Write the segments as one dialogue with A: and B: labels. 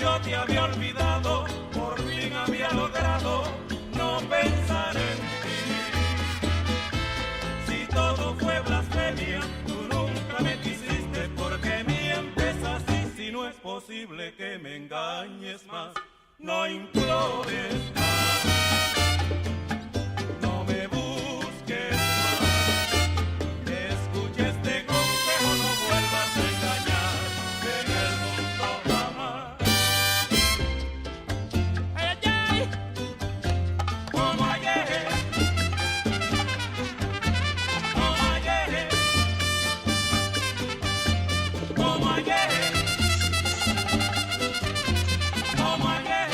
A: yo te había olvidado, por fin había logrado no pensar en ti. Si todo fue blasfemia, tú nunca me quisiste, porque mientes así. Si no es posible que me engañes más, no implores más, no me busques más. Escucha este consejo, no vuelvas a engañar en el mundo jamás. Ay, ay, ay. Como ayer, como ayer, como ayer, como ayer.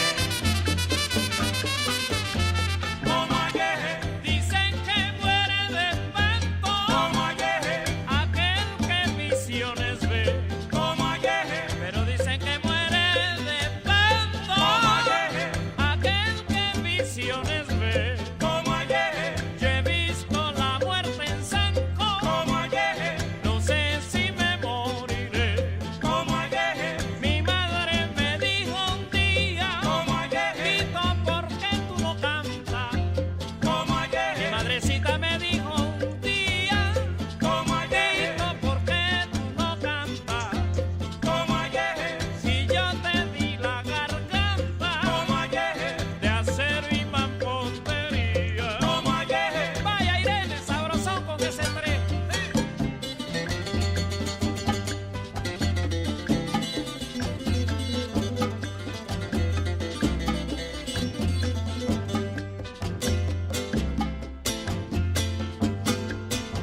A: Como ayer, dicen que muere de espanto. Como ayer, aquel que visiones ve. Como ayer, pero dicen que muere de espanto. Como ayer, aquel que visiones ve. Como ayer, yo he visto la muerte en Sanco. Como ayer, no sé si me moriré. Como ayer, mi madre me dijo un día. Como ayer, Tito, ¿por qué tú no cantas? Como ayer, mi madrecita me dijo un día. Como ayer, Tito, ¿por qué tú no cantas? Como ayer, si yo te di la garganta. Como ayer, de acero y mampostería. Como ayer, vaya Irene, sabrosón con ese tren.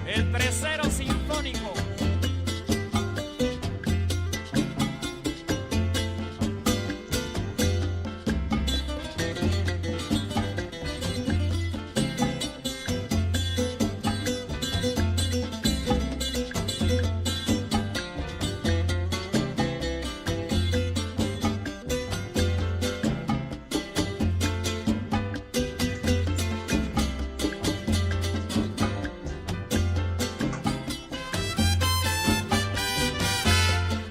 A: El tercero sinfónico.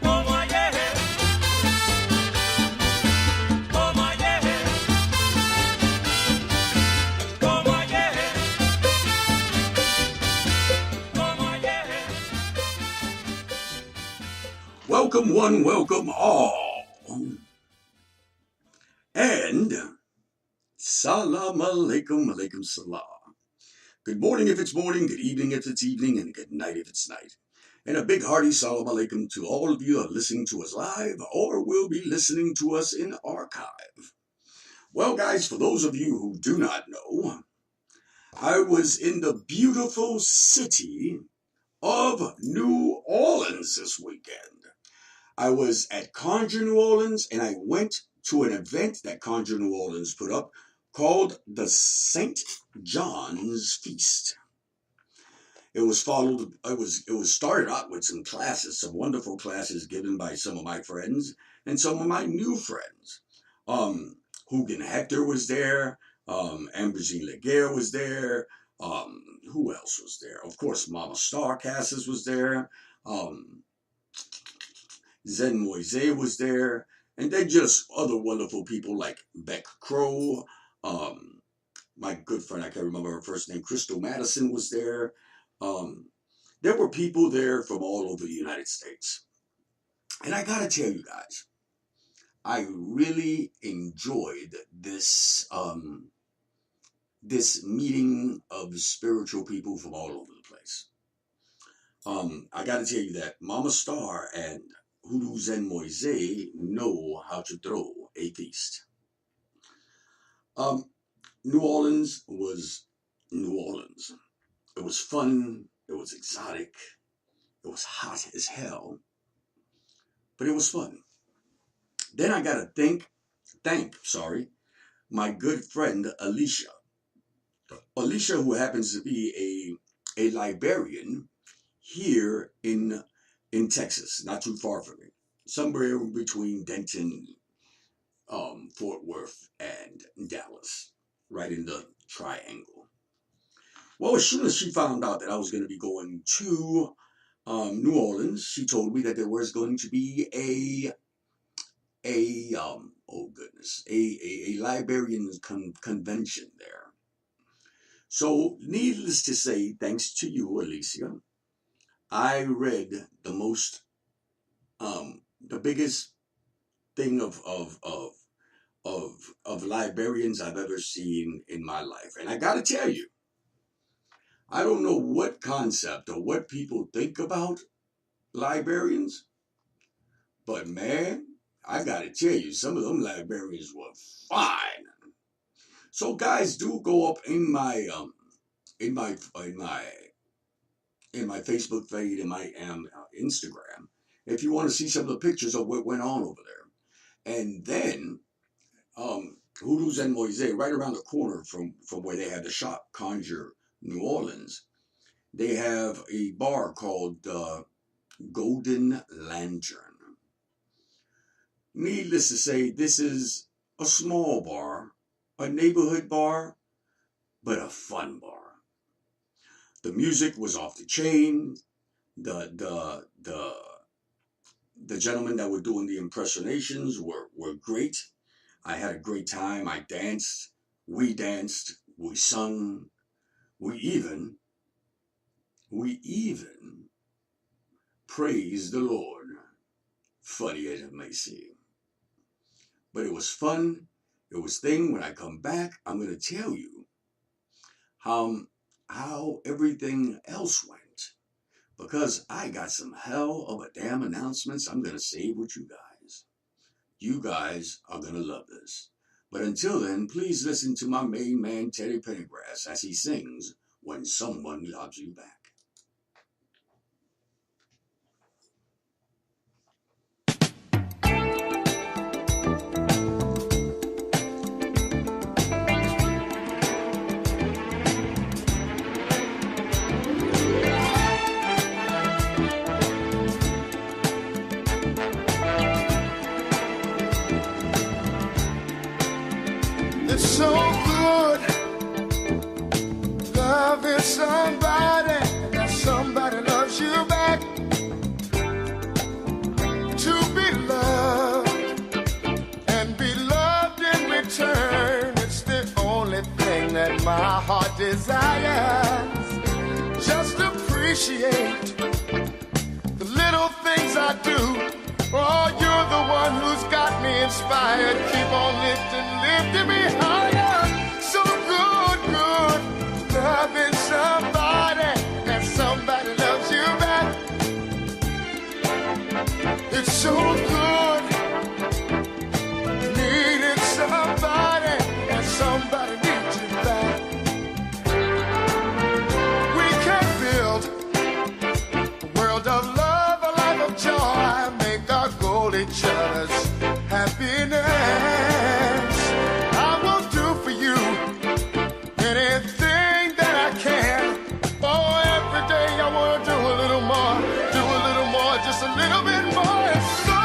A: Como ayer, como ayer, como ayer, como ayer.
B: Welcome one, welcome all. And salam alaikum, alaikum salam. Good morning if it's morning, good evening if it's evening, and good night if it's night. And a big hearty salam alaikum to all of you who are listening to us live or will be listening to us in archive. Well, guys, for those of you who do not know, I was in the beautiful city of New Orleans this weekend. I was at Conjure New Orleans, and I went to an event that Conjure New Orleans put up called the St. John's Feast. It was started out with some classes, some wonderful classes given by some of my friends and some of my new friends. Hugan Hector was there, Ambrosine Laguerre was there, who else was there? Of course, Mama Star Cassis was there, Zen Moise was there, and then just other wonderful people like Beck Crow, my good friend, I can't remember her first name, Crystal Madison was there. There were people there from all over the United States. And I gotta tell you guys, I really enjoyed this this meeting of spiritual people from all over the place. I gotta tell you that Mama Star and Hoodoo Zen Moise know how to throw a feast. New Orleans was New Orleans. It was fun, it was exotic, it was hot as hell, but it was fun. Then I gotta thank my good friend Alicia. Alicia, who happens to be a librarian here in Texas, not too far from me, somewhere between Denton, Fort Worth, and Dallas, right in the triangle. Well, as soon as she found out that I was going to be going to New Orleans, she told me that there was going to be a librarian convention there. So, needless to say, thanks to you, Alicia, I read the biggest thing of librarians I've ever seen in my life. And I gotta tell you, I don't know what concept or what people think about librarians, but man, I gotta tell you, some of them librarians were fine. So guys, do go up in my Facebook feed and my Instagram if you want to see some of the pictures of what went on over there. And then Hoodoo's and Moise, right around the corner from where they have the shop, Conjure New Orleans, they have a bar called Golden Lantern. Needless to say, this is a small bar, a neighborhood bar, but a fun bar. The music was off the chain. The gentlemen that were doing the impersonations were great. I had a great time. I danced. We sung. We even praised the Lord. Funny as it may seem. But it was fun. It was thing. When I come back, I'm going to tell you how everything else went. Because I got some hell of a damn announcements I'm going to save with you guys. You guys are going to love this. But until then, please listen to my main man, Teddy Pendergrass, as he sings When Someone Loves You Back.
C: It's so good loving somebody, that somebody loves you back. To be loved and be loved in return, it's the only thing that my heart desires. Just appreciate the little things I do. Oh, you're the one who's got me inspired. Keep on lifting me higher. So good, loving somebody, and somebody loves you back. It's so good, needing somebody, and somebody needs you back. We can build a world of love, a life of joy, each other's happiness. I will do for you anything that I can. Oh, every day I want to do a little more, just a little bit more. It's so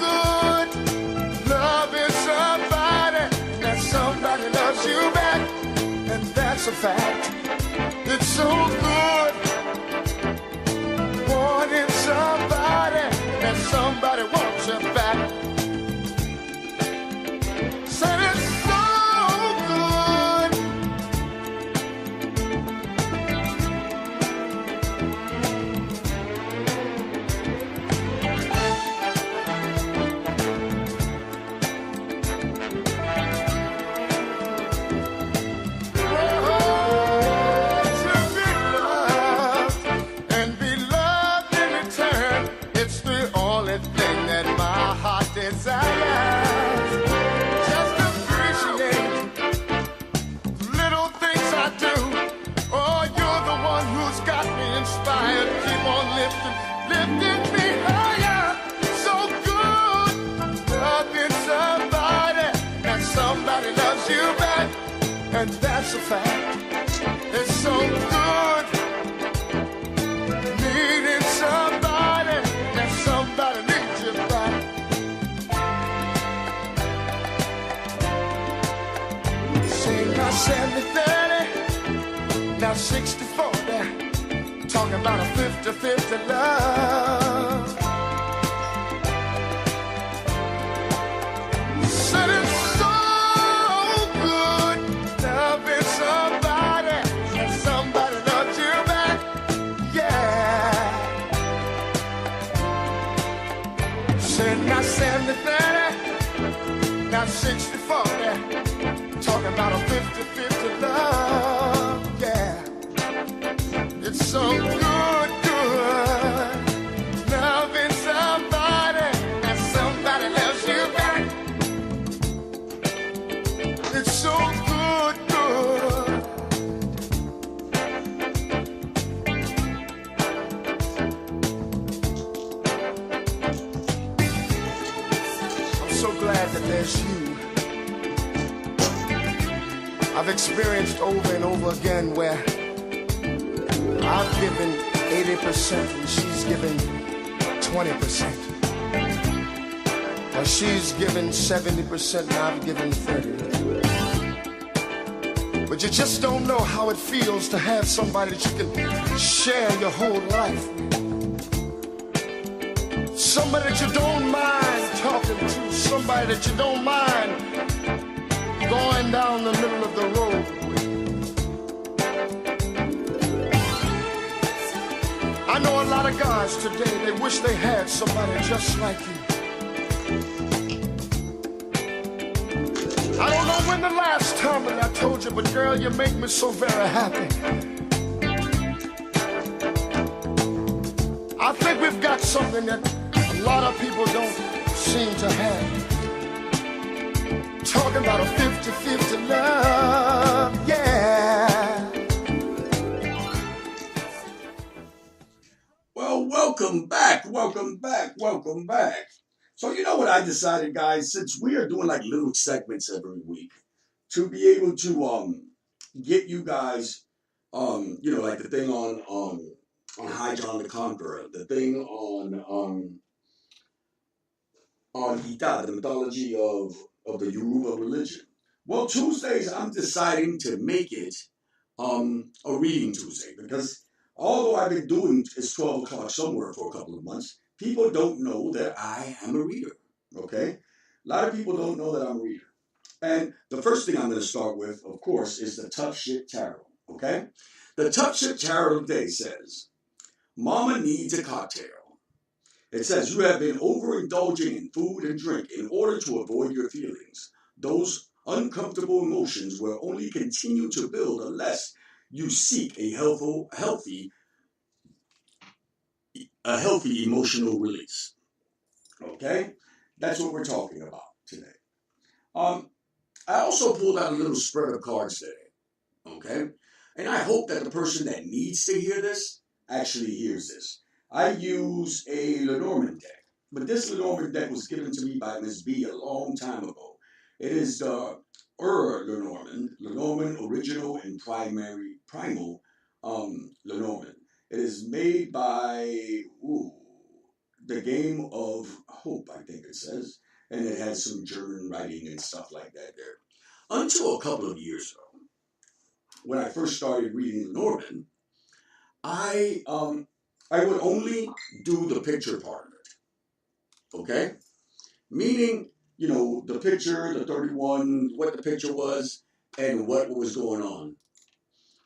C: good loving somebody, that somebody loves you back, and that's a fact. It's so good wanting somebody, that somebody wants you back. Said it's so good. To be loved and be loved in return, it's the only thing that my heart desires. Just appreciate the little things I do. Oh, you're the one who's got me inspired. Keep on lifting me higher. So good, loving somebody, and somebody loves you back, and that's a fact. It's so good, needing somebody, and somebody needs you back. Say now 70-30, now 60-40, talking about a 50-50 love. got 60-40, talking about a 50-50 love, yeah. It's so good, good, loving somebody and somebody loves you back. It's so good, good. I'm so glad that there's you. I've experienced over and over again where I've given 80% and she's given 20%. Or she's given 70% and I've given 30%. But you just don't know how it feels to have somebody that you can share your whole life with. Somebody that you don't mind talking to. Somebody that you don't mind going down the middle of the road with. I know a lot of guys today, they wish they had somebody just like you. I don't know when the last time that I told you, but girl, you make me so very happy. I think we've got something that a lot of people don't seem to have. Talking about a 50-50 love, yeah.
B: Well, welcome back, welcome back, welcome back. So you know what I decided, guys, since we are doing like little segments every week, to be able to get you guys you know, like the thing on High John the Conqueror, the thing on Ita, the mythology of the Yoruba religion. Well, Tuesdays I'm deciding to make it a reading Tuesday, because although I've been doing it's 12 o'clock somewhere for a couple of months, people don't know that I am a reader. Okay? A lot of people don't know that I'm a reader. And the first thing I'm going to start with, of course, is the Tough Shit Tarot. Okay? The Tough Shit Tarot of the day says, Mama needs a cocktail. It says, you have been overindulging in food and drink in order to avoid your feelings. Those uncomfortable emotions will only continue to build unless you seek a healthy emotional release. Okay? That's what we're talking about today. I also pulled out a little spread of cards today. Okay? And I hope that the person that needs to hear this actually hears this. I use a Lenormand deck, but this Lenormand deck was given to me by Miss B a long time ago. It is the Lenormand original and primal Lenormand. It is made by the Game of Hope, I think it says, and it has some German writing and stuff like that there. Until a couple of years ago, when I first started reading Lenormand, I would only do the picture part of it, okay? Meaning, you know, the picture, the 31, what the picture was, and what was going on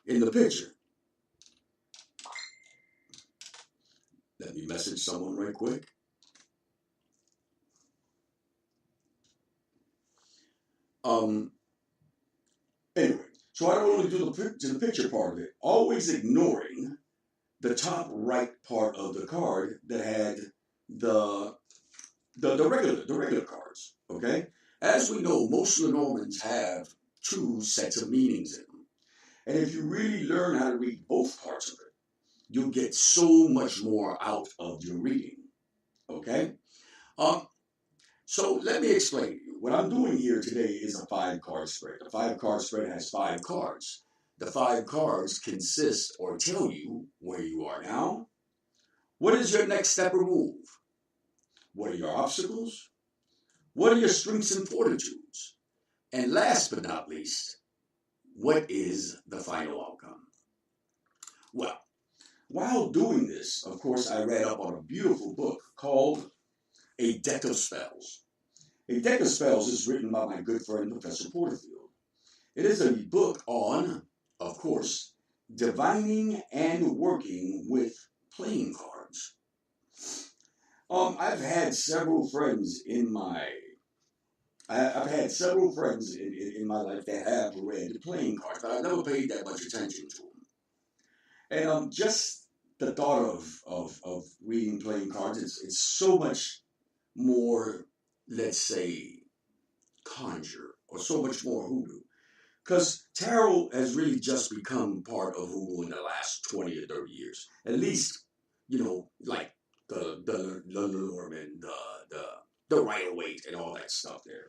B: in the picture. Let me message someone right quick. Anyway, so I would only do the picture part of it, always ignoring the top right part of the card that had the regular cards, okay? As we know, most Lenormands have two sets of meanings in them. And if you really learn how to read both parts of it, you'll get so much more out of your reading, okay? So let me explain to you. What I'm doing here today is a 5-card spread. The 5-card spread has 5 cards. The 5 cards consist or tell you where you are now. What is your next step or move? What are your obstacles? What are your strengths and fortitudes? And last but not least, what is the final outcome? Well, while doing this, of course, I read up on a beautiful book called A Deck of Spells. A Deck of Spells is written by my good friend, Professor Porterfield. It is a book on, of course, divining and working with playing cards. I've had several friends in my I've had several friends in my life that have read playing cards, but I've never paid that much attention to them. And just the thought of reading playing cards, it's so much more, let's say, conjure, or so much more hoodoo. Because tarot has really just become part of hoodoo in the last 20 or 30 years. At least, like the Norman, the Rider-Waite, and all that stuff there.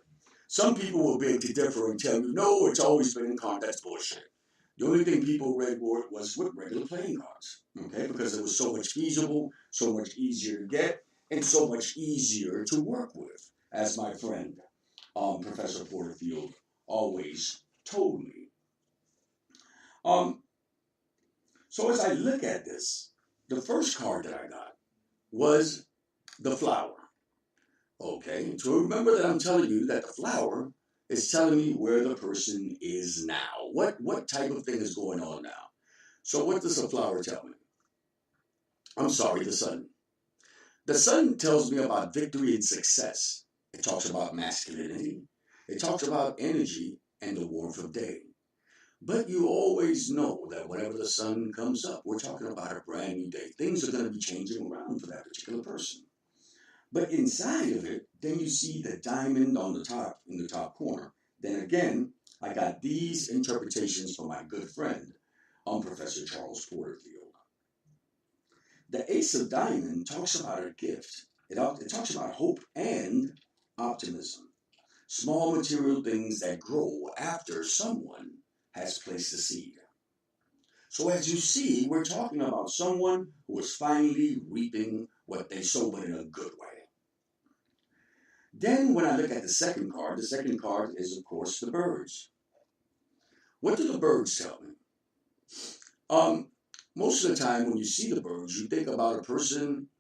B: Some people will beg to differ and tell you, no, it's always been in cards. That's bullshit. The only thing people read was with regular playing cards, okay? Because it was so much feasible, so much easier to get, and so much easier to work with, as my friend, Professor Porterfield, always told me. So as I look at this, the first card that I got was the flower. Okay, so remember that I'm telling you that the flower is telling me where the person is now. What type of thing is going on now? So what does the flower tell me? I'm sorry, the sun. The sun tells me about victory and success. It talks about masculinity. It talks about energy and the warmth of day. But you always know that whenever the sun comes up, we're talking about a brand new day. Things are going to be changing around for that particular person. But inside of it, then you see the diamond on the top, in the top corner. Then again, I got these interpretations from my good friend, Professor Charles Porterfield. The Ace of Diamond talks about a gift. It talks about hope and optimism. Small material things that grow after someone has placed a seed. So as you see, we're talking about someone who is finally reaping what they sowed, but in a good way. Then when I look at the second card is, of course, the birds. What do the birds tell me? Most of the time when you see the birds, you think about a person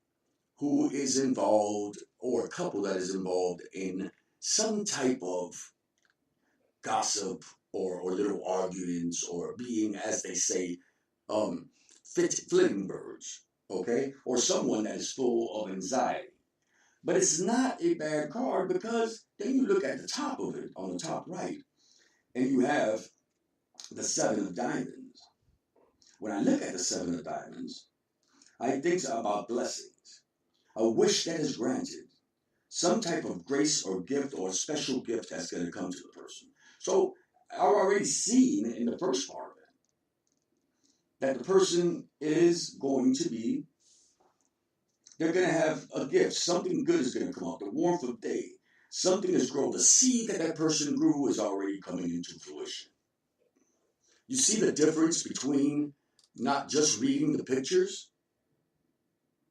B: who is involved, or a couple that is involved in some type of gossip or little arguments, or being, as they say, flitting birds, okay? Or someone that is full of anxiety. But it's not a bad card, because then you look at the top of it, on the top right, and you have the Seven of Diamonds. When I look at the Seven of Diamonds, I think about blessings, a wish that is granted, some type of grace or gift or special gift that's going to come to the person. So I've already seen in the first part of it that the person is going to be, they're going to have a gift. Something good is going to come up. The warmth of day. Something is grown. The seed that person grew is already coming into fruition. You see the difference between not just reading the pictures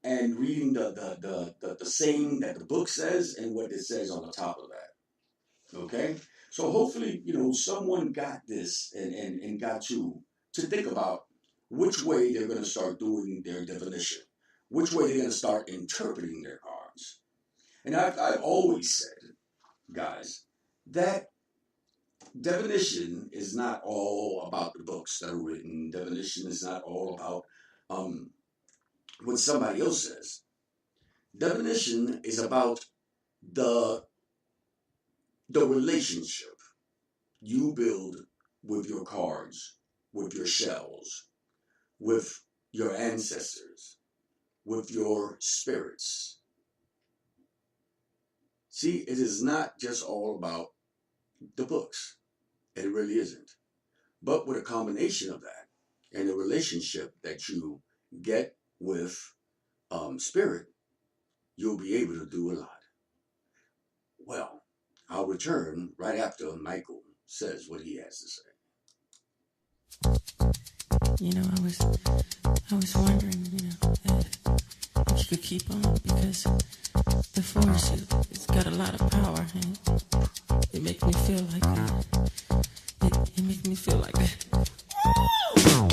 B: and reading the saying that the book says and what it says on the top of that. Okay? So hopefully, someone got this and got to think about which way they're going to start doing their divination. Which way they're going to start interpreting their cards. And I've always said, guys, that divination is not all about the books that are written. Divination is not all about what somebody else says. Divination is about the relationship you build with your cards, with your shells, with your ancestors, with your spirits. See, it is not just all about the books. It really isn't. But with a combination of that and the relationship that you get with spirit, you'll be able to do a lot. Well, I'll return right after Michael says what he has to say.
D: I was wondering, if you could keep on, because the force, it's got a lot of power, and it makes me feel like it makes me feel like that.
E: Feel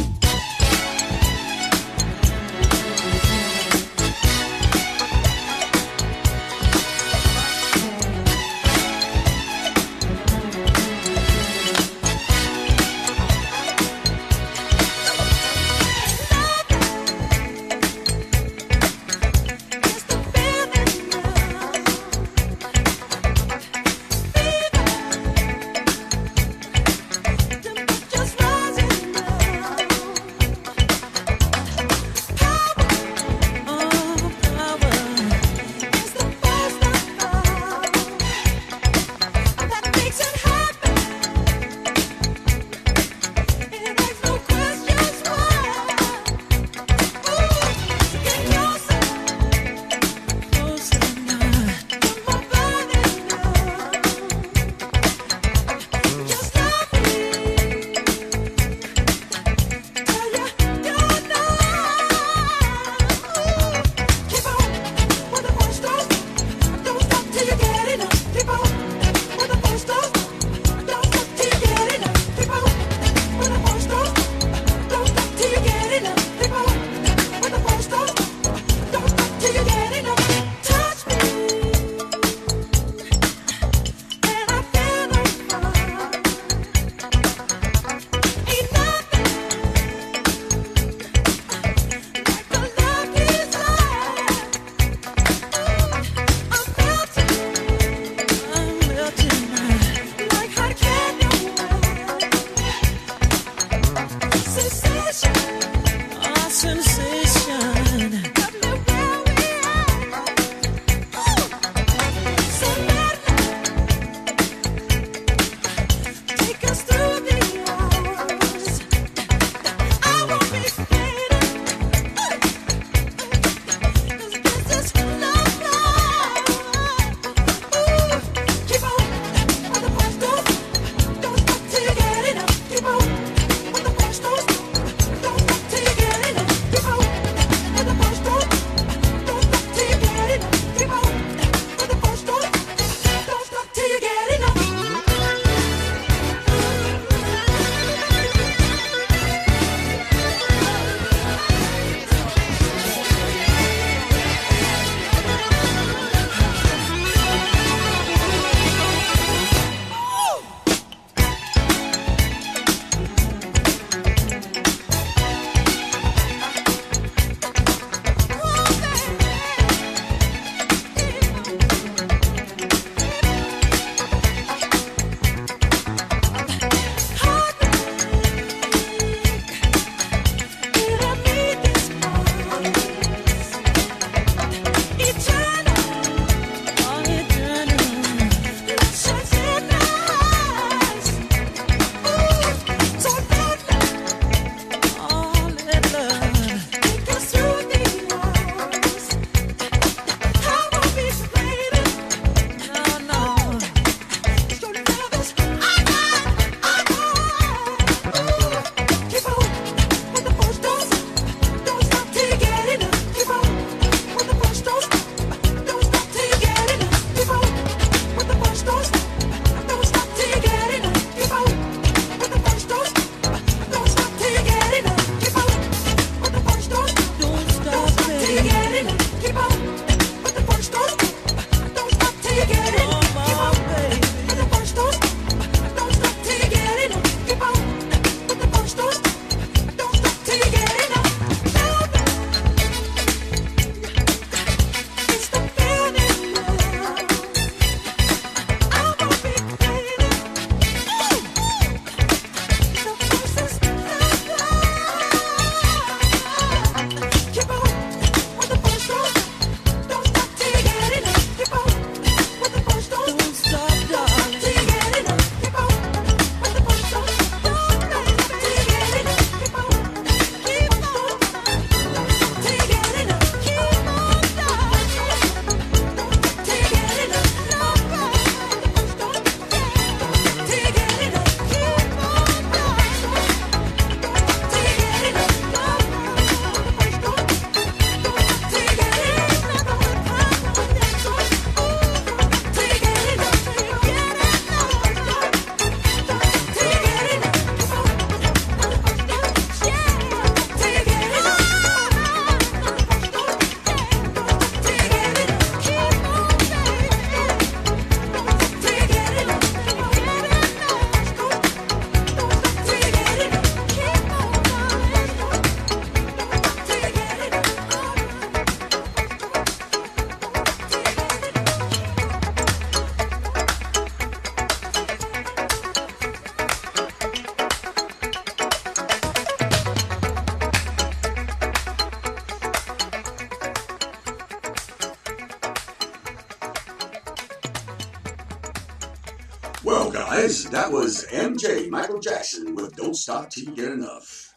B: Well, guys, that was MJ, Michael Jackson, with Don't Stop Till You Get Enough.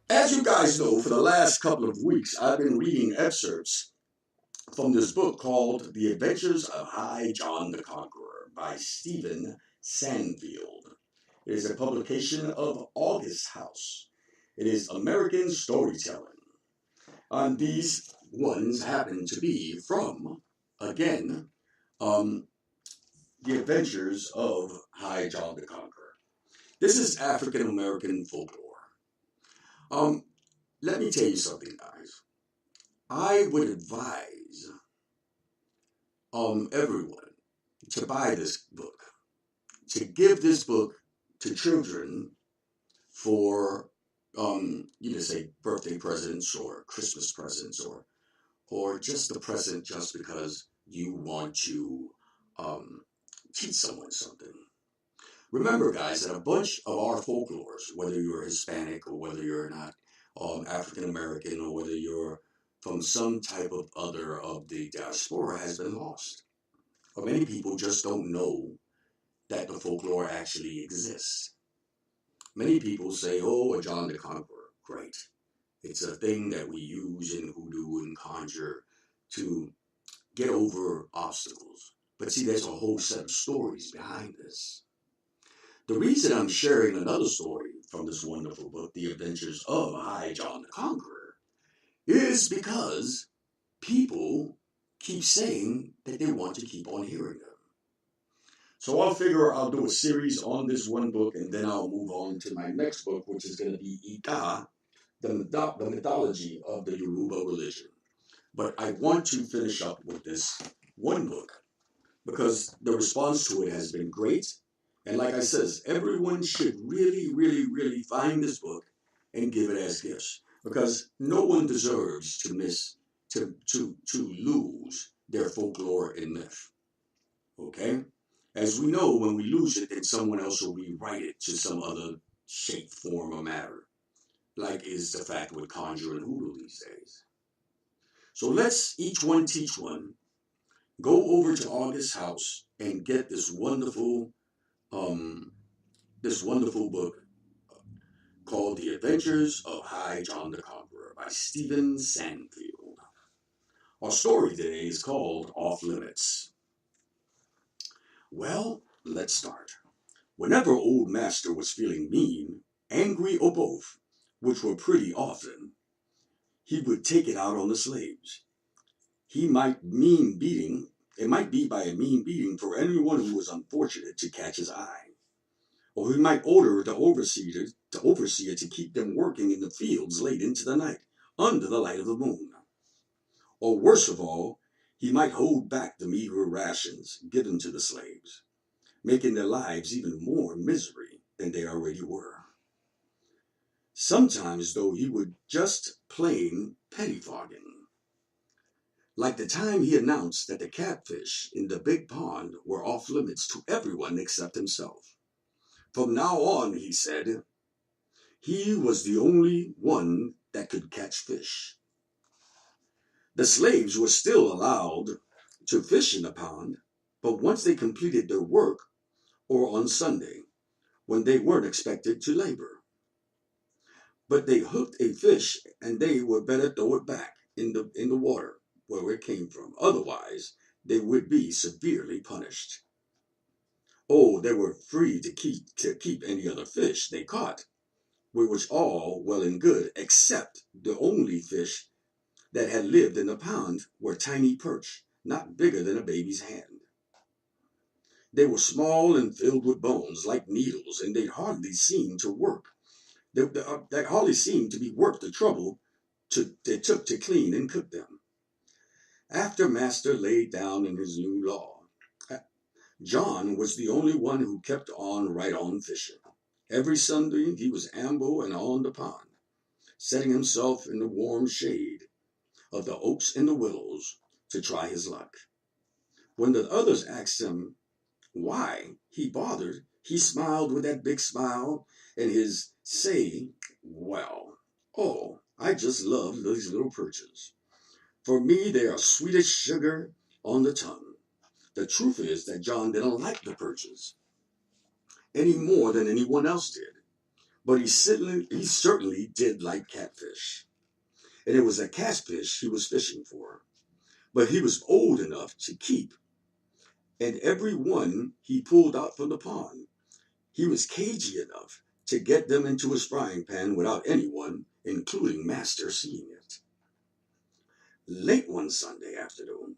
B: As you guys know, for the last couple of weeks, I've been reading excerpts from this book called The Adventures of High John the Conqueror by Stephen Sandfield. It is a publication of August House. It is American storytelling. And these ones happen to be from, again, The Adventures of High John the Conqueror. This is African American folklore. Let me tell you something, guys. I would advise everyone to buy this book, to give this book to children for say birthday presents or Christmas presents or just a present just because you want to teach someone something. Remember, guys, that a bunch of our folklores, whether you're Hispanic or whether you're not African American or whether you're from some type of other of the diaspora, has been lost. Or many people just don't know that the folklore actually exists. Many people say, oh, a John the Conqueror, great. It's a thing that we use in hoodoo and conjure to get over obstacles. But see, there's a whole set of stories behind this. The reason I'm sharing another story from this wonderful book, The Adventures of High John the Conqueror, is because people keep saying that they want to keep on hearing them. So I'll figure I'll do a series on this one book, and then I'll move on to my next book, which is going to be Ika, the mythology of the Yoruba religion. But I want to finish up with this one book because the response to it has been great. And like I says, everyone should really, really, really find this book and give it as gifts, because no one deserves to lose their folklore and myth. Okay? As we know, when we lose it, then someone else will rewrite it to some other shape, form, or matter, like is the fact with conjure and hoodoo these days. So let's each one teach one. Go over to August House and get this wonderful book called The Adventures of High John the Conqueror by Stephen Sandfield. Our story today is called Off Limits. Well, let's start. Whenever Old Master was feeling mean, angry, or both, which were pretty often, he would take it out on the slaves. It might be by a mean beating for anyone who was unfortunate to catch his eye. Or he might order the overseer to keep them working in the fields late into the night, under the light of the moon. Or worst of all, he might hold back the meager rations given to the slaves, making their lives even more misery than they already were. Sometimes, though, he would just plain pettifogging. Like the time he announced that the catfish in the big pond were off limits to everyone except himself. From now on, he said, he was the only one that could catch fish. The slaves were still allowed to fish in the pond, but once they completed their work, or on Sunday, when they weren't expected to labor. But they hooked a fish, and they were better throw it back in the water where it came from. Otherwise, they would be severely punished. Oh, they were free to keep any other fish they caught, which was all well and good, except the only fish that had lived in the pond were tiny perch, not bigger than a baby's hand. They were small and filled with bones like needles, and they hardly seemed to work. They hardly seemed to be worth the trouble they took to clean and cook them. After Master laid down in his new law, John was the only one who kept on right on fishing. Every Sunday he was amble and on the pond, setting himself in the warm shade of the oaks and the willows to try his luck. When the others asked him why he bothered, he smiled with that big smile and his say, well, oh, I just love these little perches. For me, they are sweet as sugar on the tongue. The truth is that John didn't like the perches any more than anyone else did, but he certainly did like catfish. And it was a catfish he was fishing for, but he was old enough to keep, and every one he pulled out from the pond, he was cagey enough to get them into his frying pan without anyone, including Master, seeing it. Late one Sunday afternoon,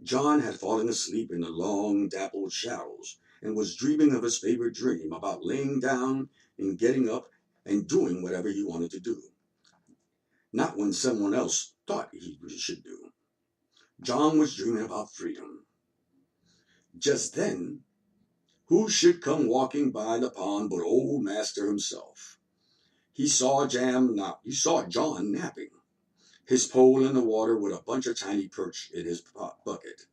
B: John had fallen asleep in the long, dappled shadows and was dreaming of his favorite dream about laying down and getting up and doing whatever he wanted to do. Not when someone else thought he should do. John was dreaming about freedom. Just then, who should come walking by the pond but old Master himself? He saw John napping, his pole in the water with a bunch of tiny perch in his bucket.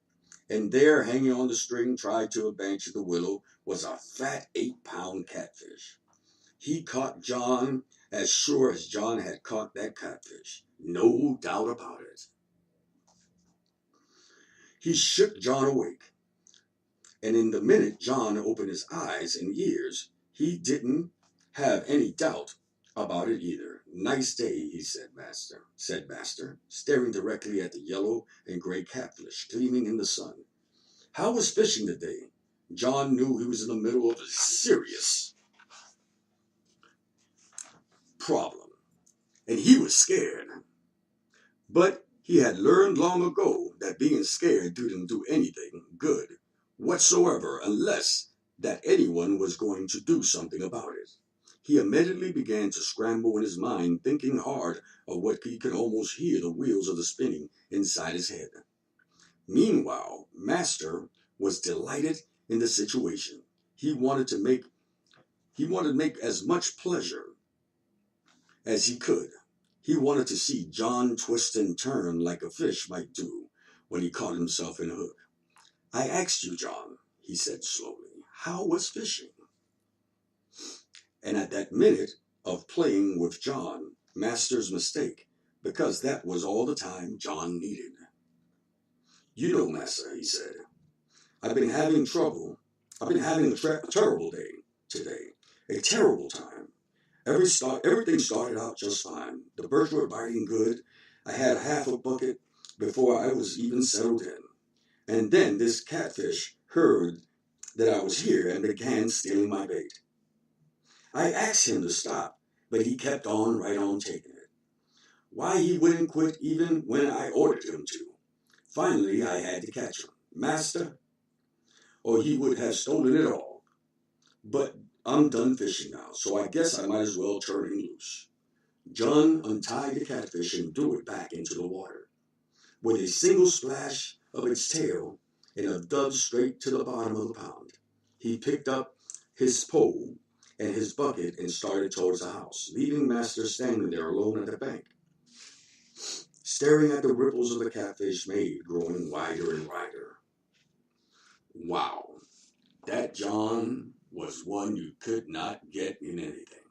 B: And there, hanging on the string tied to a branch of the willow, was a fat 8-pound catfish. He caught John as sure as John had caught that catfish. No doubt about it. He shook John awake. And in the minute John opened his eyes and ears, he didn't have any doubt about it either. Nice day, he said, Master, staring directly at the yellow and gray catfish gleaming in the sun. How was fishing today? John knew he was in the middle of a serious problem, and he was scared. But he had learned long ago that being scared didn't do anything good whatsoever unless that anyone was going to do something about it. He immediately began to scramble in his mind, thinking hard of what he could almost hear the wheels of the spinning inside his head. Meanwhile, Master was delighted in the situation. He wanted to make as much pleasure as he could. He wanted to see John twist and turn like a fish might do when he caught himself in a hook. I asked you, John, he said slowly, how was fishing? And at that minute of playing with John, Master's mistake, because that was all the time John needed. You know, Master, he said, I've been having a terrible day today, a terrible time. Everything started out just fine. The birds were biting good. I had half a bucket before I was even settled in. And then this catfish heard that I was here and began stealing my bait. I asked him to stop, but he kept on right on taking it. Why he wouldn't quit even when I ordered him to. Finally, I had to catch him. Master, or he would have stolen it all. But I'm done fishing now, so I guess I might as well turn him loose. John untied the catfish and threw it back into the water. With a single splash of its tail and a dove straight to the bottom of the pond, he picked up his pole and his bucket and started towards the house, leaving Master standing there alone at the bank, staring at the ripples of the catfish made growing wider and wider. Wow, that John was one you could not get in anything.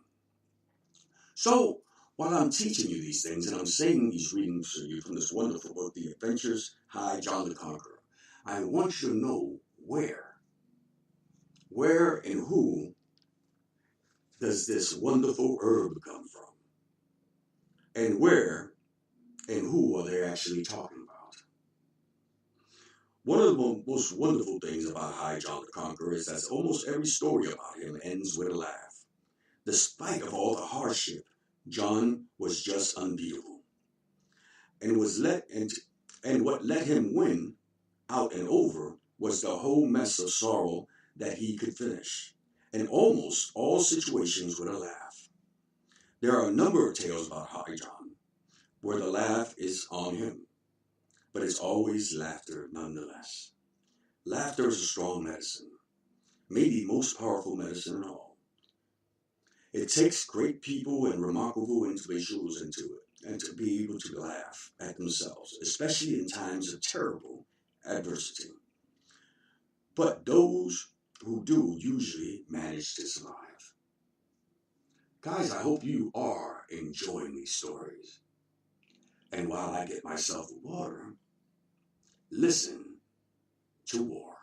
B: So, while I'm teaching you these things and I'm saying these readings to you from this wonderful book, The Adventures High John the Conqueror, I want you to know where and who does this wonderful herb come from? And where and who are they actually talking about? One of the most wonderful things about High John the Conqueror is that almost every story about him ends with a laugh. Despite of all the hardship, John was just unbeatable. And what let him win out and over was the whole mess of sorrow that he could finish, and almost all situations with a laugh. There are a number of tales about High John where the laugh is on him, but it's always laughter nonetheless. Laughter is a strong medicine, maybe most powerful medicine of all. It takes great people and remarkable individuals into it, and to be able to laugh at themselves, especially in times of terrible adversity. But those who do usually manage to survive. Guys, I hope you are enjoying these stories. And while I get myself water, listen to war.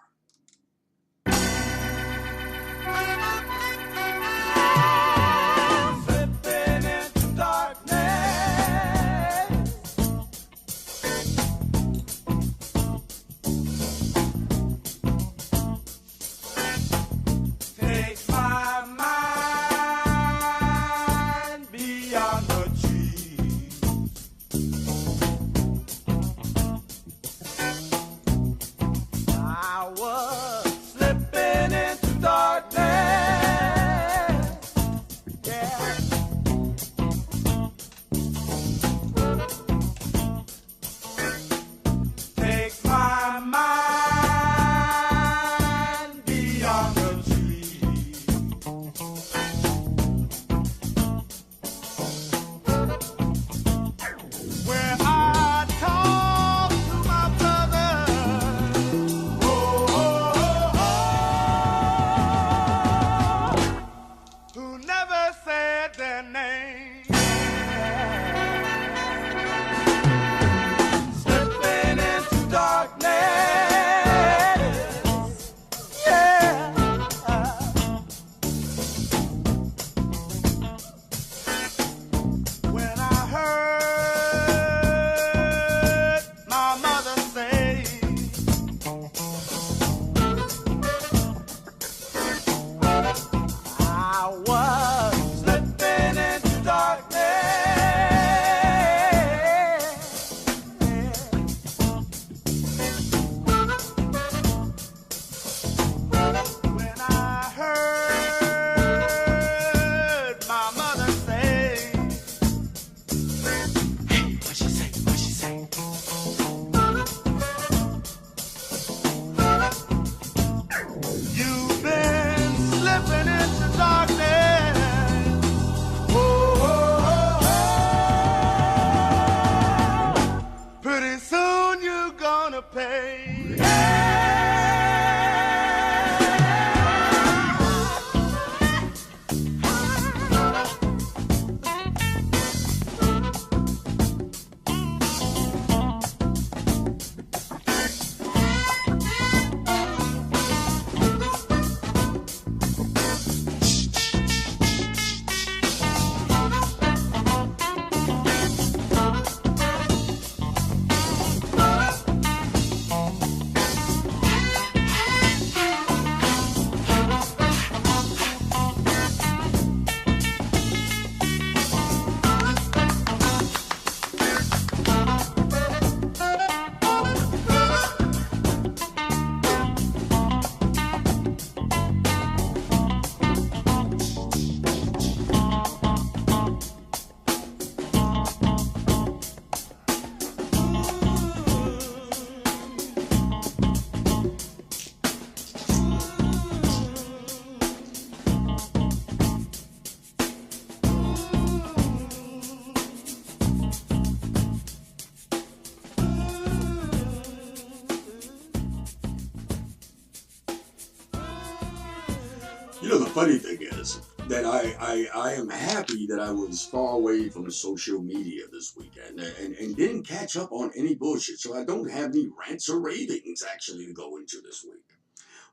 B: You know, the funny thing is that I am happy that I was far away from social media this weekend and didn't catch up on any bullshit. So I don't have any rants or ravings actually to go into this week.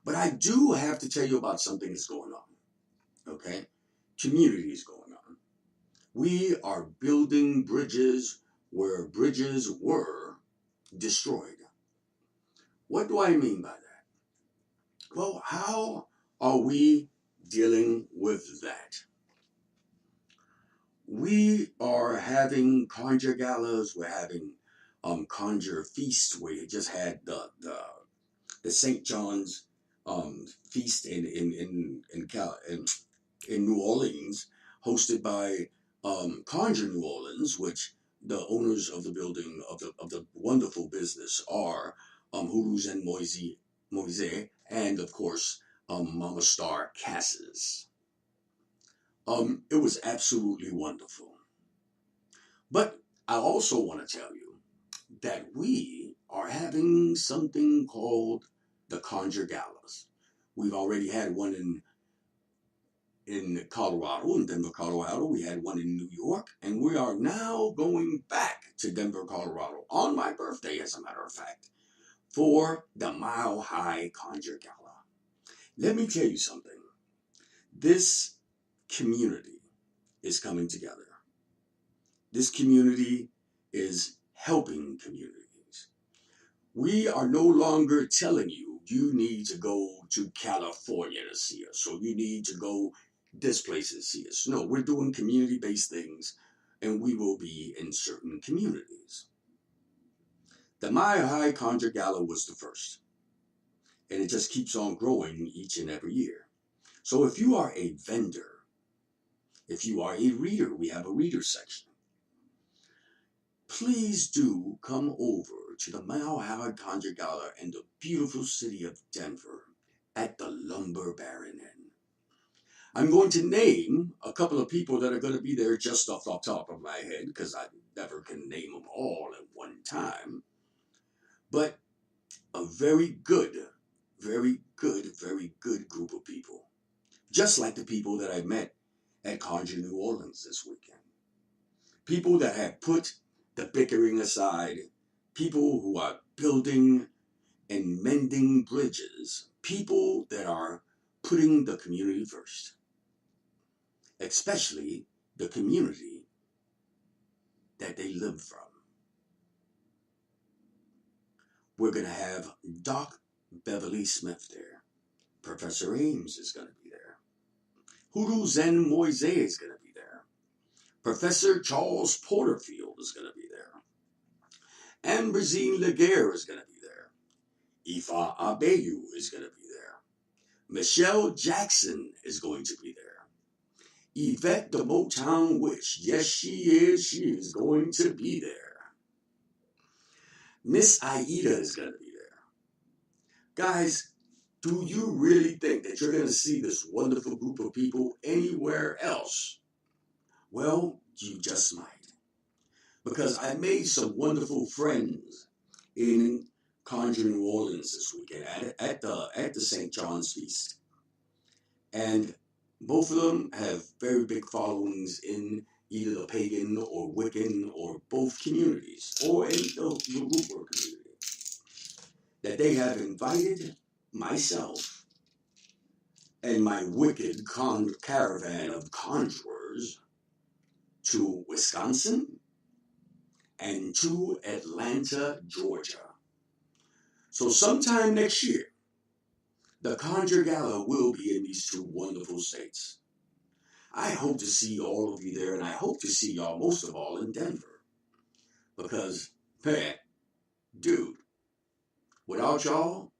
B: But I do have to tell you about something that's going on. Okay? Community is going on. We are building bridges where bridges were destroyed. What do I mean by that? Well, how are we dealing with that? We are having conjure galas. We're having conjure feast. We just had the St. John's feast in New Orleans, hosted by Conjure New Orleans, which the owners of the building of the wonderful business are Hurus and Moise, and of course Mama Star Cassis. It was absolutely wonderful. But I also want to tell you that we are having something called the Conjure Galas. We've already had one in Colorado, in Denver, Colorado. We had one in New York, and we are now going back to Denver, Colorado, on my birthday, as a matter of fact, for the Mile High Conjure Gala. Let me tell you something. This community is coming together. This community is helping communities. We are no longer telling you need to go to California to see us, or you need to go this place to see us. No, we're doing community-based things, and we will be in certain communities. The Mile High Conjure Gala was the first, and it just keeps on growing each and every year. So if you are a vendor, if you are a reader, we have a reader section. Please do come over to the Mile High Conjure Gala in the beautiful city of Denver at the Lumber Baron Inn. I'm going to name a couple of people that are going to be there just off the top of my head, because I never can name them all at one time. But a very good group of people. Just like the people that I met at Conjure New Orleans this weekend. People that have put the bickering aside. People who are building and mending bridges. People that are putting the community first. Especially the community that they live from. We're going to have Doc Beverly Smith there. Professor Ames is going to be there. Huru Zen Moise is going to be there. Professor Charles Porterfield is going to be there. Ambrosine Laguerre is going to be there. Ifa Abeyu is going to be there. Michelle Jackson is going to be there. Yvette the Motown Witch, yes she is going to be there. Miss Aida is going to be there. Guys, do you really think that you're going to see this wonderful group of people anywhere else? Well, you just might. Because I made some wonderful friends in Conjure New Orleans this weekend at the St. John's Feast. And both of them have very big followings in either the pagan or Wiccan or both communities, or in the Rupert community. That they have invited myself and my wicked caravan of conjurers to Wisconsin and to Atlanta, Georgia. So sometime next year, the Conjure Gala will be in these two wonderful states. I hope to see all of you there, and I hope to see y'all most of all in Denver. Because, man, dude, without y'all,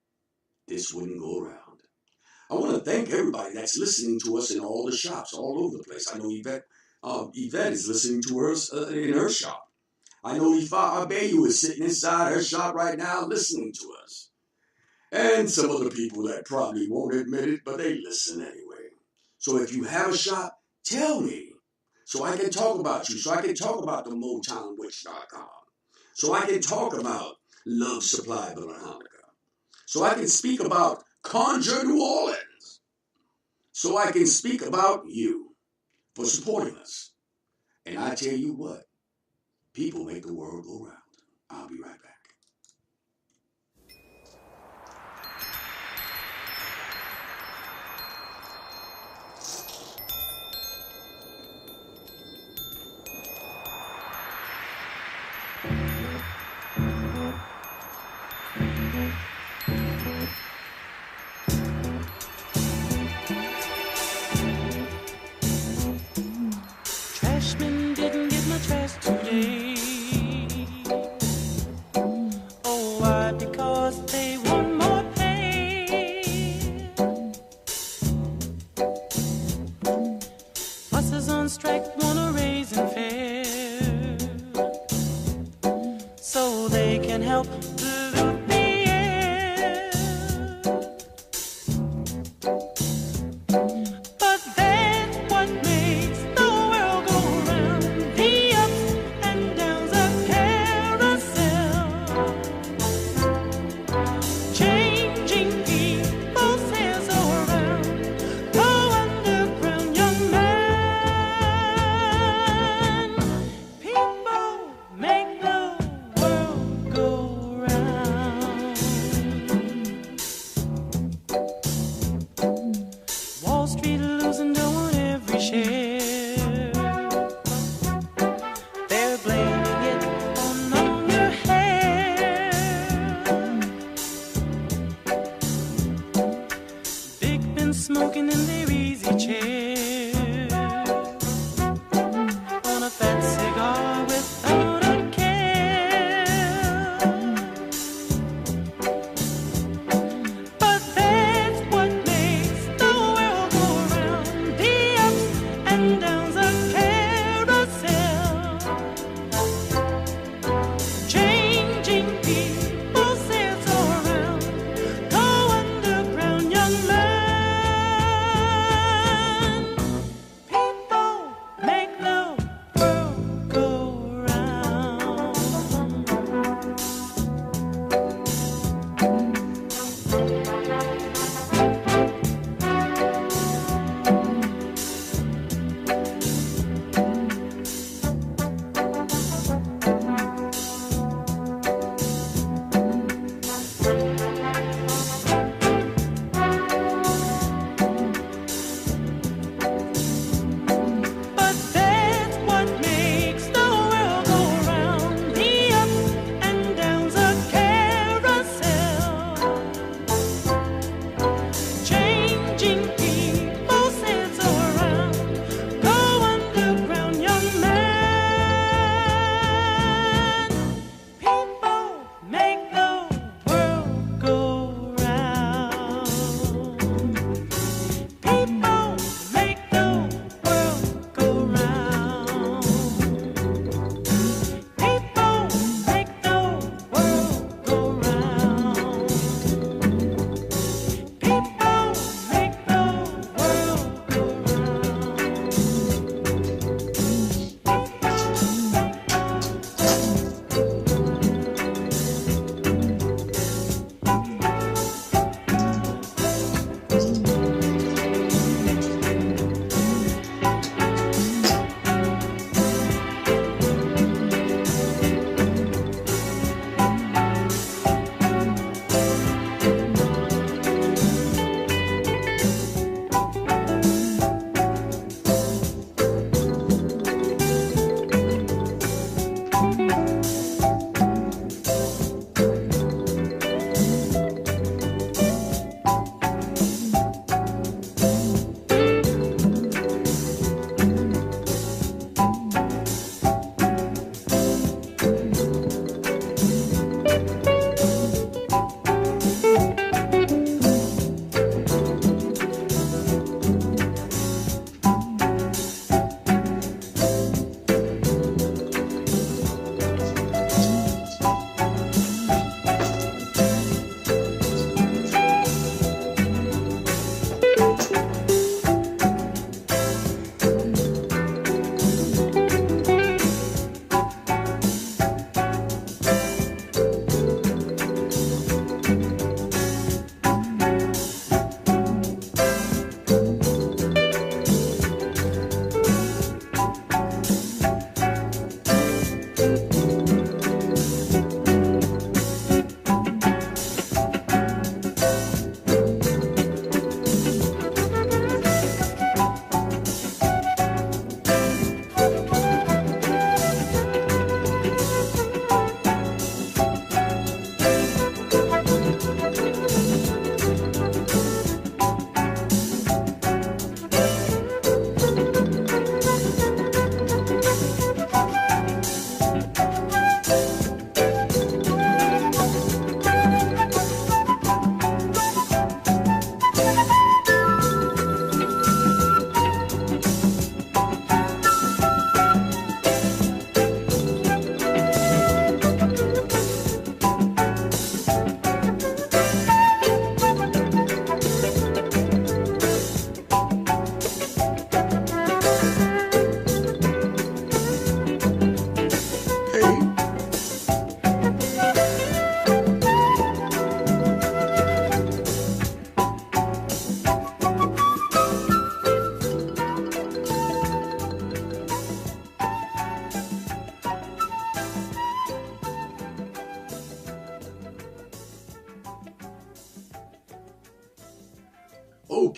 B: this wouldn't go around. I want to thank everybody that's listening to us in all the shops all over the place. I know Yvette is listening to us in her shop. I know Ifa Abeyu is sitting inside her shop right now listening to us. And some other people that probably won't admit it, but they listen anyway. So if you have a shop, tell me. So I can talk about you. So I can talk about the MotownWitch.com. So I can talk about Love Supply Hanukkah. So I can speak about Conjure New Orleans. so I can speak about you for supporting us. And I tell you what, people make the world go round. I'll be right back.
D: Trashman didn't get my trash today. Oh, why? Because they want more pay. Buses on strike wanna raise and fare so they can help pollute the air. But that's what makes the world go round. The ups and downs of carousel, changing people's hands around. Go underground, young man. People make the world go round. Wall Street losing dough on every share. They're blaming it on longer hair. Big Ben smoking in their easy chair on a fat cigar without a care. But that's what makes the world go round. The ups and downs of carousel, changing people's hands around. Go underground, young man.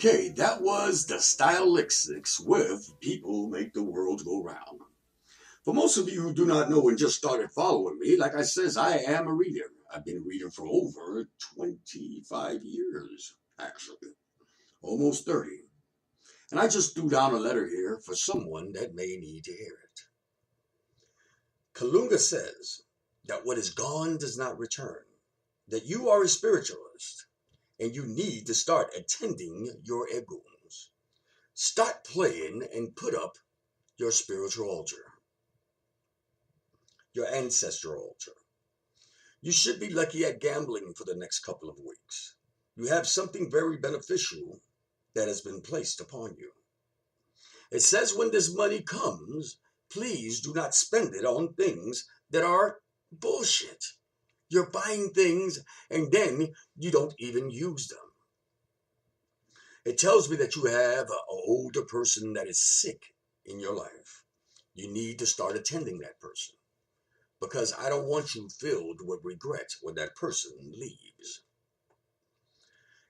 B: Okay, that was the Stylistics with People Make the World Go Round. For most of you who do not know and just started following me, like I says, I am a reader. I've been a reader for over 25 years, actually. Almost 30. And I just threw down a letter here for someone that may need to hear it. Kalunga says that what is gone does not return, that you are a spiritualist, and you need to start attending your eguns. Start playing and put up your spiritual altar, your ancestral altar. You should be lucky at gambling for the next couple of weeks. You have something very beneficial that has been placed upon you. It says when this money comes, please do not spend it on things that are bullshit. You're buying things and then you don't even use them. It tells me that you have an older person that is sick in your life. You need to start attending that person, because I don't want you filled with regret when that person leaves.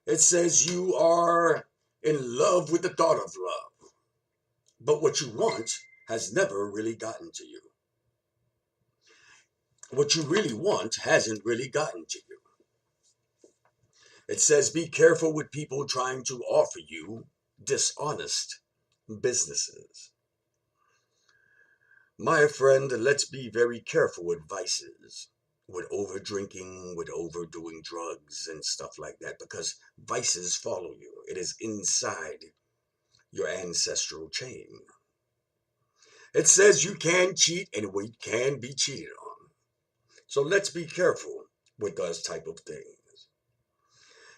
B: It says you are in love with the thought of love, but what you want has never really gotten to you. What you really want hasn't really gotten to you. It says be careful with people trying to offer you dishonest businesses. My friend, let's be very careful with vices, with over drinking, with overdoing drugs and stuff like that, because vices follow you. It is inside your ancestral chain. It says you can cheat and we can be cheated on. So let's be careful with those type of things.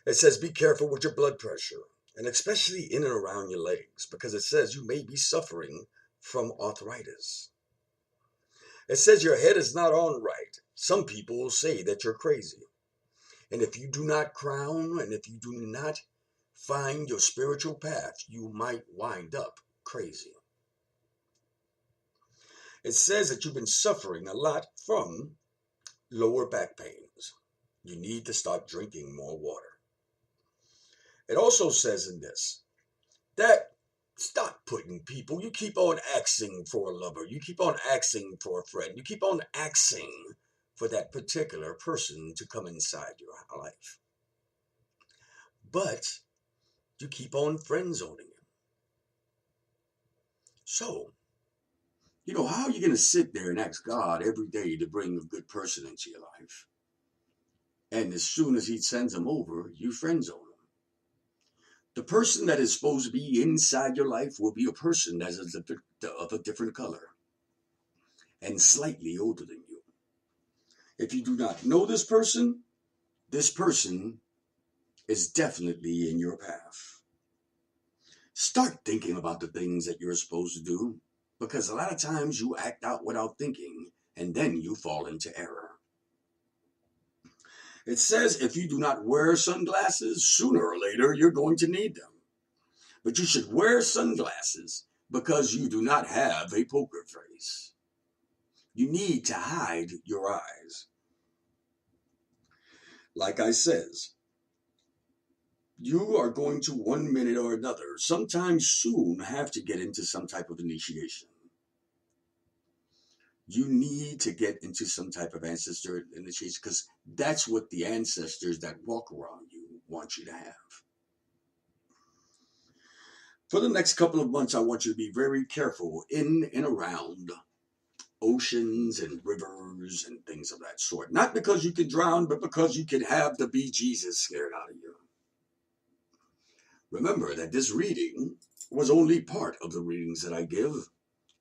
B: It says be careful with your blood pressure, and especially in and around your legs, because it says you may be suffering from arthritis. It says your head is not on right. Some people will say that you're crazy. And if you do not crown, and if you do not find your spiritual path, you might wind up crazy. It says that you've been suffering a lot from lower back pains. You need to start drinking more water. It also says in this that stop putting people, you keep on asking for a lover, you keep on asking for a friend, you keep on asking for that particular person to come inside your life. But you keep on friend zoning him. So, how are you going to sit there and ask God every day to bring a good person into your life? And as soon as he sends them over, you friend zone them. The person that is supposed to be inside your life will be a person that is of a different color and slightly older than you. If you do not know this person is definitely in your path. Start thinking about the things that you're supposed to do, because a lot of times you act out without thinking and then you fall into error. It says if you do not wear sunglasses, sooner or later you're going to need them. But you should wear sunglasses because you do not have a poker face. You need to hide your eyes. Like I says, you are going to one minute or another, sometime soon, have to get into some type of initiation. You need to get into some type of ancestor initiation, because that's what the ancestors that walk around you want you to have. For the next couple of months, I want you to be very careful in and around oceans and rivers and things of that sort. Not because you can drown, but because you can have the bejesus scared out of you. Remember that this reading was only part of the readings that I give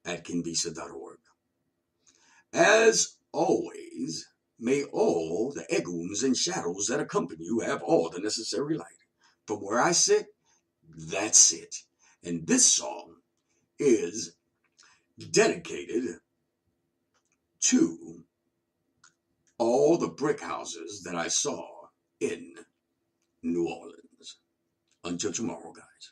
B: at kimbisa.org. As always, may all the eguns and shadows that accompany you have all the necessary light. From where I sit, that's it. And this song is dedicated to all the brick houses that I saw in New Orleans. Until tomorrow, guys.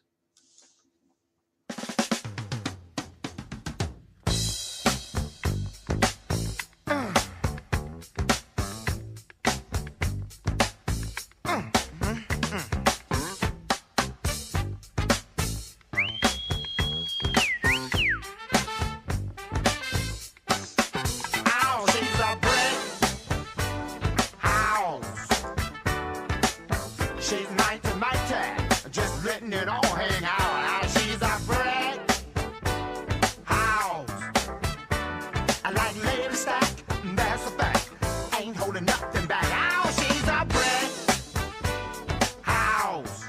C: letting it all hang out. She's a brick house. I like lady stack, that's a fact. Ain't holding nothing back. Oh, she's a brick house.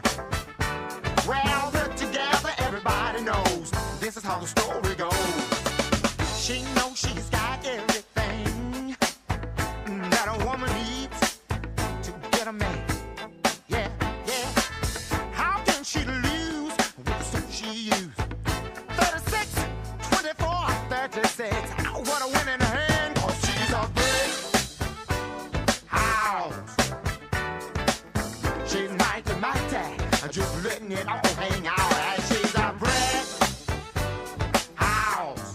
C: Well, put together, everybody knows this is how the story goes. She knows she's got everything that a woman needs to get a man. Yeah, yeah. How can she lose with the suit she used? 36, 24, 36. What a winning hand, 'cause she's a brick house. She's mighty, mighty, just letting it all hang out. And she's a brick house.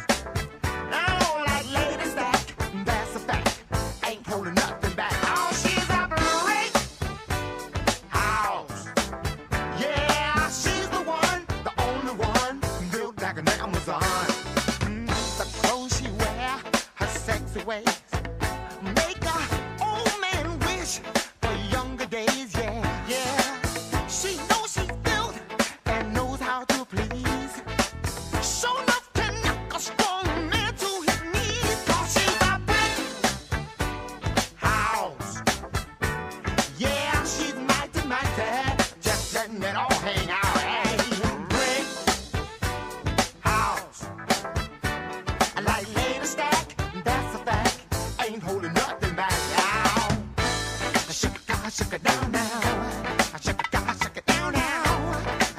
C: I don't like lady stack, that's a fact. Ain't holding nothing back. Oh, she's a brick house. Yeah, she's the one, the only one, built like an Amazon. The clothes she wear, her sexy ways, make a old man wish for younger days. Yeah, yeah. She knows she's built and knows how to please. Show enough can knock a strong man to his knees. 'Cause she's a brick house. Yeah, she's mighty, mighty, just letting it all hang out. Hey, brick house. I like lady stack, that's a fact. Ain't holding nothing back. Now, shake it down now. Shake it down now.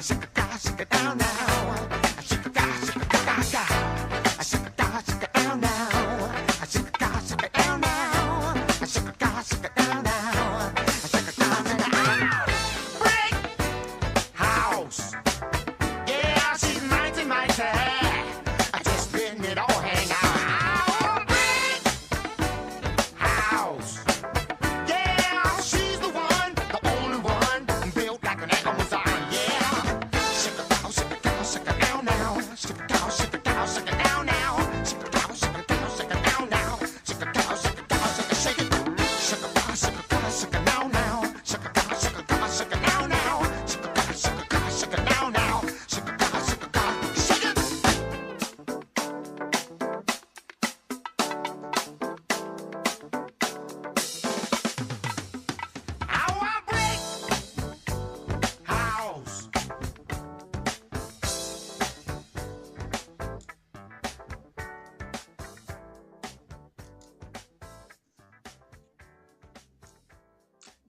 C: Shake it down now. Shake it down now. Shake it down now. Shake it down now. Shake it down now. Brick house. Yeah, she's mighty, mighty. Just letting it all hang out. Brick house. Yeah, she's the one, the only one, built like an Amazon. Yeah. Shake it down now. Shake it down now. Shake it down now. Shake it down now. Shake it down now. Shake it. Shake it down now. Shake it down now. Shake it now. Shake it now. Shake it now. Shake it now. Shake it now. Shake it Our brick house.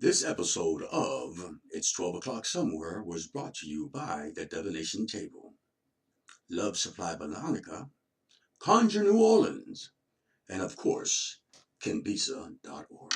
B: This episode of It's 12 O'Clock Somewhere was brought to you by the Divination Table, Love Supply Botanica, Conjure New Orleans, and of course, kimbisa.org.